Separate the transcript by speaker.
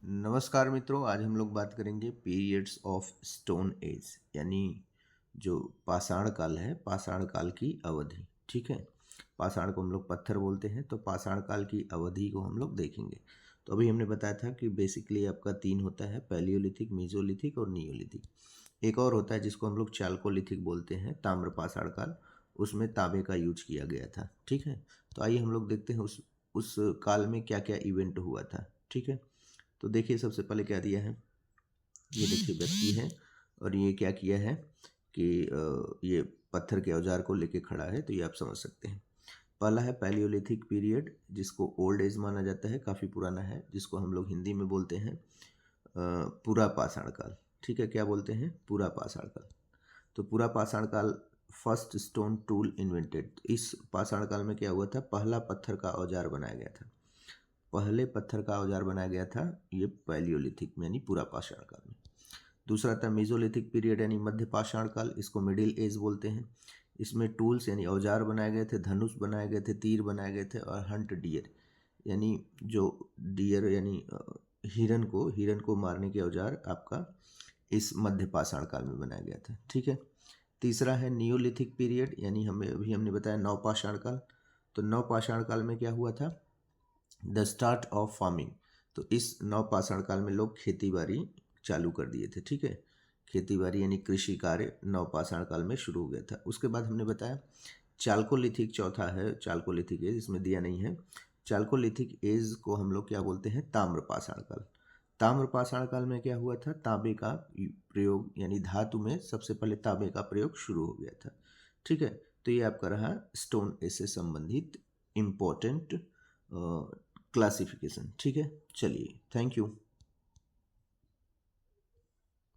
Speaker 1: नमस्कार मित्रों, आज हम लोग बात करेंगे पीरियड्स ऑफ स्टोन एज, यानी जो पाषाण काल है, पाषाण काल की अवधि। ठीक है, पाषाण को हम लोग पत्थर बोलते हैं, तो पाषाण काल की अवधि को हम लोग देखेंगे। तो अभी हमने बताया था कि बेसिकली आपका तीन होता है, पैलियोलिथिक, मेसोलिथिक और नियोलिथिक। एक और होता है जिसको हम लोग चाल्कोलिथिक बोलते हैं, ताम्र पाषाण काल। उसमें तांबे का यूज किया गया था। ठीक है, तो आइए हम लोग देखते हैं उस काल में क्या क्या इवेंट हुआ था। ठीक है, तो देखिए सबसे पहले क्या दिया है, ये देखिए व्यक्ति है और ये क्या किया है कि ये पत्थर के औजार को लेके खड़ा है, तो ये आप समझ सकते हैं। पहला है पैलियोलिथिक पीरियड, जिसको ओल्ड एज माना जाता है, काफ़ी पुराना है, जिसको हम लोग हिंदी में बोलते हैं पूरा पाषाण काल। ठीक है, क्या बोलते हैं? पूरा पाषाण काल। तो पूरा पाषाण काल, फर्स्ट स्टोन टूल इन्वेंटेड। इस पाषाण काल में क्या हुआ था? पहला पत्थर का औजार बनाया गया था। पहले पत्थर का औजार बनाया गया था ये पैलियोलिथिक में, यानी पूरा पाषाण काल में। दूसरा था मेसोलिथिक पीरियड, यानी मध्य पाषाण काल, इसको मिडिल एज बोलते हैं। इसमें टूल्स यानी औजार बनाए गए थे, धनुष बनाए गए थे, तीर बनाए गए थे, और हंट डियर यानी जो डियर यानी हिरन को मारने के औजार आपका इस मध्य पाषाण काल में बनाया गया था। ठीक है, तीसरा है नियोलिथिक पीरियड, यानी हमने बताया नवपाषाण काल। तो नवपाषाण काल में क्या हुआ था? The start of farming. तो इस नवपाषाण काल में लोग खेती बाड़ी चालू कर दिए थे। ठीक है, खेती बाड़ी यानी कृषि कार्य नवपाषाण काल में शुरू हो गया था। उसके बाद हमने बताया चाल्कोलिथिक, चौथा है चाल्कोलिथिक एज, इसमें दिया नहीं है। चाल्कोलिथिक एज को हम लोग क्या बोलते हैं? ताम्रपाषाण काल। ताम्रपाषाण काल में क्या हुआ था? तांबे का प्रयोग, यानी धातु में सबसे पहले तांबे का प्रयोग शुरू हो गया था। ठीक है, तो ये आपका रहा स्टोन एज से संबंधित इम्पोर्टेंट क्लासिफिकेशन। ठीक है, चलिए, थैंक यू।